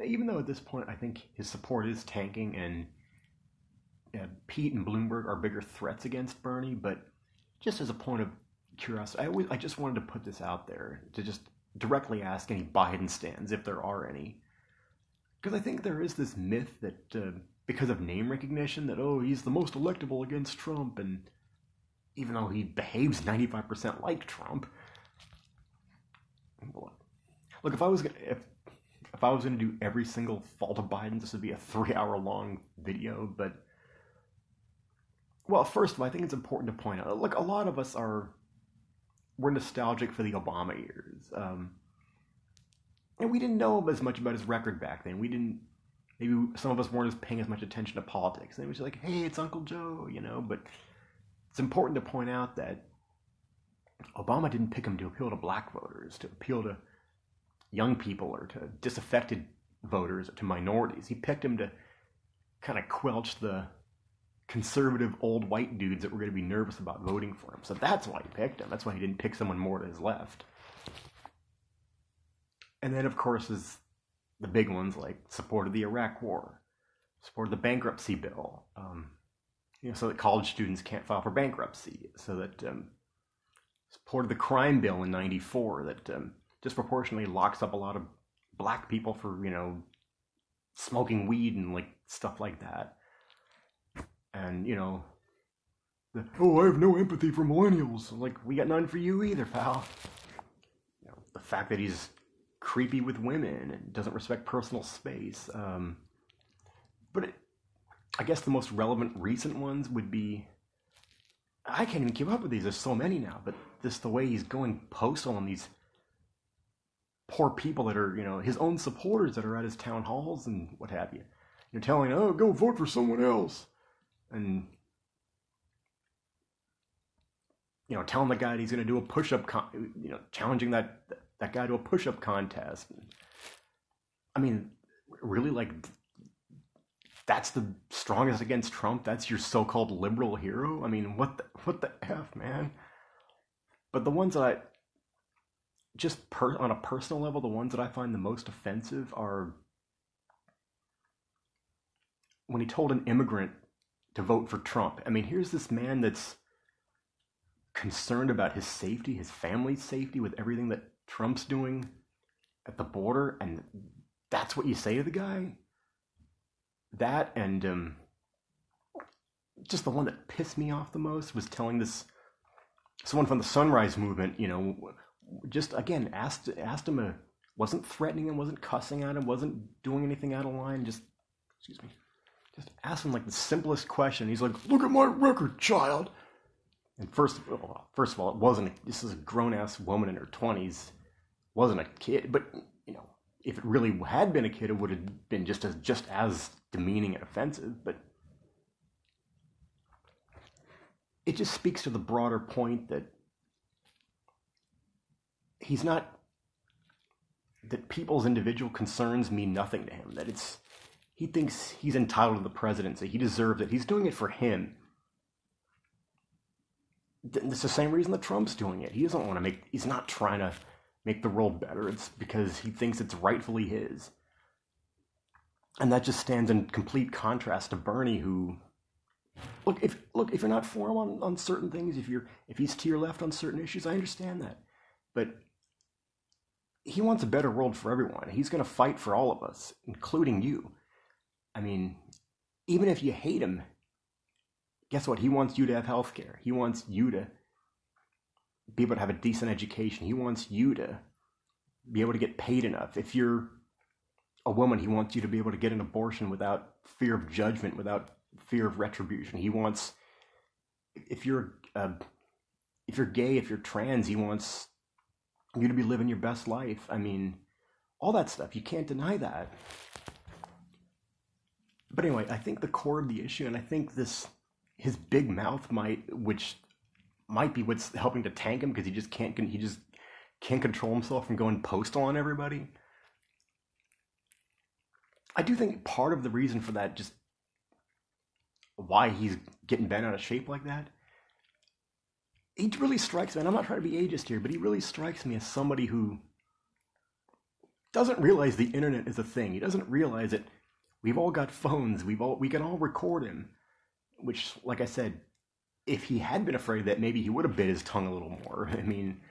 even though at this point I think his support is tanking, and Pete and Bloomberg are bigger threats against Bernie, but just as a point of curiosity, I just wanted to put this out there to just directly ask any Biden stands, if there are any. Because I think there is this myth that because of name recognition, that, oh, he's the most electable against Trump, and even though he behaves 95% like Trump. Look, if I was gonna do every single fault of Biden, this would be a 3-hour long video, but, well, first of all, I think it's important to point out, look, a lot of us we're nostalgic for the Obama years. And we didn't know as much about his record back then. Maybe some of us weren't paying as much attention to politics. And it was like, hey, it's Uncle Joe, but it's important to point out that Obama didn't pick him to appeal to black voters, to appeal to young people, or to disaffected voters, or to minorities. He picked him to kind of quelch the conservative old white dudes that were going to be nervous about voting for him. So that's why he picked him. That's why he didn't pick someone more to his left. And then, of course, is the big ones like support of the Iraq War, support of the bankruptcy bill, so that college students can't file for bankruptcy, so that support of the crime bill in '94 that disproportionately locks up a lot of black people for, smoking weed and stuff like that. And, I have no empathy for millennials. We got none for you either, pal. The fact that he's creepy with women and doesn't respect personal space. But I guess the most relevant recent ones would be, I can't even keep up with these, there's so many now, but just the way he's going postal on these poor people that are, his own supporters that are at his town halls and what have you. You're telling, oh, go vote for someone else. And, telling the guy that he's going to do a push-up, challenging that guy to a push-up contest. I mean, really, that's the strongest against Trump? That's your so-called liberal hero? I mean, what the F, man? But the ones that on a personal level, the ones that I find the most offensive are when he told an immigrant to vote for Trump. I mean, here's this man that's concerned about his safety, his family's safety, with everything that Trump's doing at the border, and that's what you say to the guy? That, and just the one that pissed me off the most was telling someone from the Sunrise Movement, just, again, asked him, wasn't threatening him, wasn't cussing at him, wasn't doing anything out of line, just asked him the simplest question. He's like, look at my record, child. And first of all, it wasn't. This is a grown-ass woman in her 20s. Wasn't a kid, but if it really had been a kid, it would have been just as demeaning and offensive. But it just speaks to the broader point that that people's individual concerns mean nothing to him. That he thinks he's entitled to the presidency. He deserves it. He's doing it for him. It's the same reason that Trump's doing it. He doesn't want to he's not trying to make the world better. It's because he thinks it's rightfully his. And that just stands in complete contrast to Bernie, who, if you're not for him on certain things, if he's to your left on certain issues, I understand that. But he wants a better world for everyone. He's going to fight for all of us, including you. I mean, even if you hate him, guess what? He wants you to have health care. He wants you to be able to have a decent education. He wants you to be able to get paid enough. If you're a woman, he wants you to be able to get an abortion without fear of judgment, without fear of retribution. He wants, if you're gay, if you're trans, he wants you to be living your best life. I mean, all that stuff. You can't deny that. But anyway, I think the core of the issue, and I think his big mouth which might be what's helping to tank him, because he just can't control himself from going postal on everybody. I do think part of the reason for that, just why he's getting bent out of shape like that, he really strikes me, and I'm not trying to be ageist here, but he really strikes me as somebody who doesn't realize the internet is a thing. He doesn't realize that we've all got phones. We can all record him. Which, like I said, if he had been afraid of that, maybe he would have bit his tongue a little more. I mean,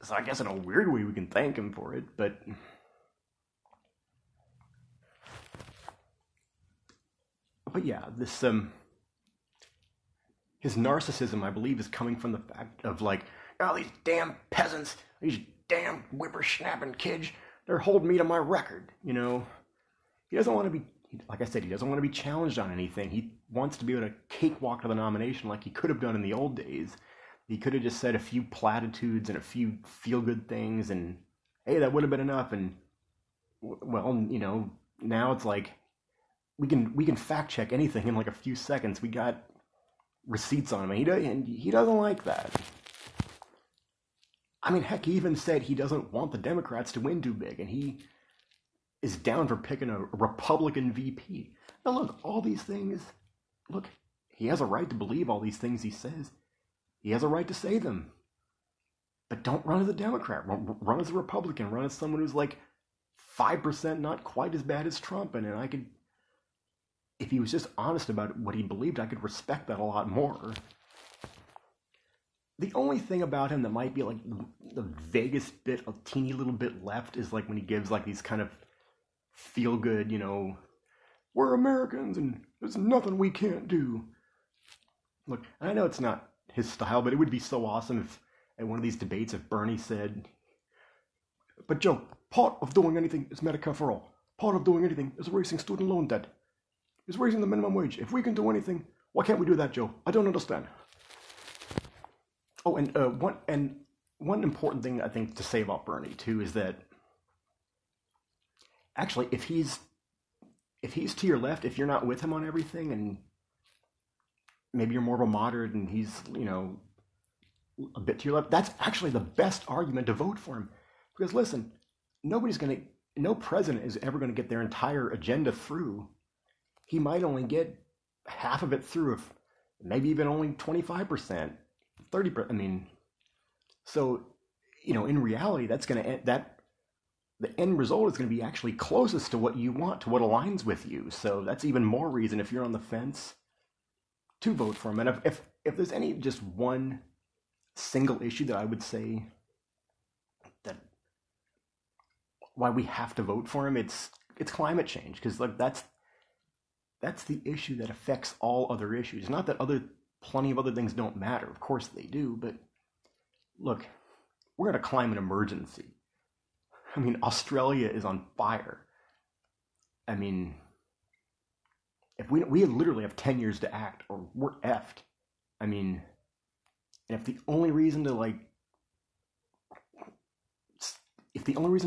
so I guess in a weird way we can thank him for it, but yeah, this his narcissism, I believe, is coming from the fact of like, oh, these damn peasants, these damn whippersnapping kids, they're holding me to my record. You know, he doesn't want to be, like I said, he doesn't want to be challenged on anything. He wants to be able to cakewalk to the nomination like he could have done in the old days. He could have just said a few platitudes and a few feel-good things, and hey, that would have been enough. And well, you know, now it's like we can fact check anything in like a few seconds. We got receipts on him, and he doesn't like that. I mean, heck, he even said he doesn't want the Democrats to win too big, and he is down for picking a Republican VP. Now, look, all these things. Look, he has a right to believe all these things he says. He has a right to say them. But don't run as a Democrat. Run as a Republican. Run as someone who's like 5% not quite as bad as Trump. And I could, if he was just honest about what he believed, I could respect that a lot more. The only thing about him that might be like the vaguest bit, a teeny little bit left, is like when he gives like these kind of feel good, you know, we're Americans and there's nothing we can't do. Look, I know it's not his style, but it would be so awesome if at one of these debates, if Bernie said, but Joe, part of doing anything is Medicare for all. Part of doing anything is erasing student loan debt. Is raising the minimum wage. If we can do anything, why can't we do that, Joe? I don't understand. Oh, and one important thing I think to say about Bernie too is that actually, if he's to your left, if you're not with him on everything, and maybe you're more of a moderate and he's, you know, a bit to your left, that's actually the best argument to vote for him. Because listen, no president is ever going to get their entire agenda through. He might only get half of it through, if maybe even only 25%, 30%. I mean, so, you know, in reality, that's going to the end result is going to be actually closest to what you want, to what aligns with you. So that's even more reason, if you're on the fence, to vote for him. And if there's any just one single issue that I would say that why we have to vote for him, it's climate change, because like that's the issue that affects all other issues. Not that plenty of other things don't matter. Of course they do, but look, we're in a climate emergency. I mean, Australia is on fire. I mean, if we literally have 10 years to act, or we're effed. I mean, and if the only reason to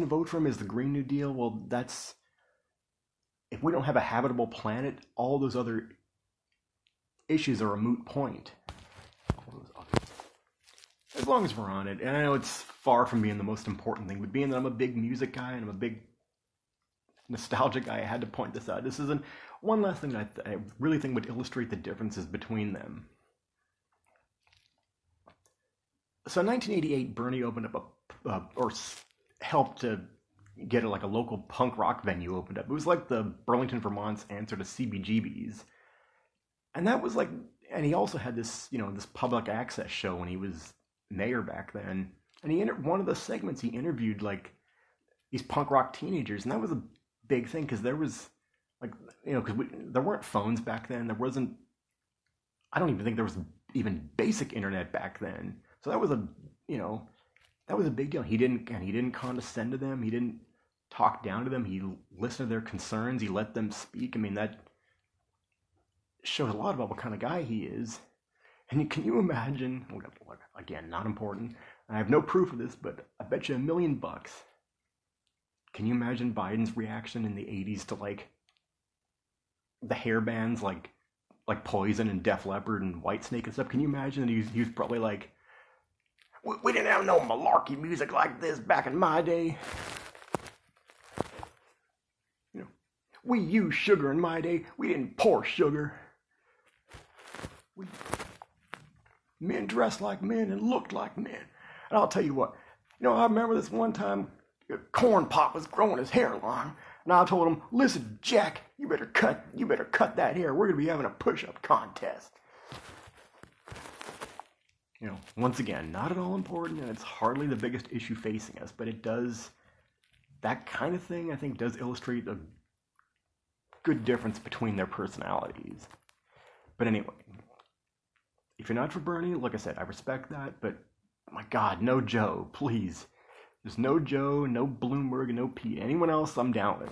vote for him is the Green New Deal, well, if we don't have a habitable planet, all those other issues are a moot point. As long as we're on it, and I know it's far from being the most important thing, but being that I'm a big music guy and I'm a big nostalgic guy, I had to point this out. This is one last thing that I really think would illustrate the differences between them. So in 1988, Bernie opened up or helped to get a local punk rock venue opened up. It was like the Burlington, Vermont's answer to CBGB's. And that was like, and he also had this, this public access show when he was mayor back then. And one of the segments he interviewed like these punk rock teenagers, and that was a big thing because there was because there weren't phones back then. There wasn't. I don't even think there was even basic internet back then. So that was a big deal. He didn't condescend to them. He didn't talk down to them. He listened to their concerns. He let them speak. I mean, that shows a lot about what kind of guy he is. And can you imagine, again, not important, I have no proof of this, but I bet you $1 million. Can you imagine Biden's reaction in the 80s to the hair bands like Poison and Def Leppard and Whitesnake and stuff? Can you imagine that he was probably like, we didn't have no malarkey music like this back in my day. We used sugar in my day. We didn't pour sugar. Men dressed like men and looked like men. And I'll tell you what, I remember this one time, Corn Pop was growing his hair long. And I told him, listen, Jack, you better cut that hair. We're going to be having a push-up contest. Once again, not at all important, and it's hardly the biggest issue facing us, but it does, that kind of thing, I think, does illustrate a good difference between their personalities. But anyway, if you're not for Bernie, like I said, I respect that, but my God, no Joe, please. There's no Joe, no Bloomberg, no Pete. Anyone else, I'm down with.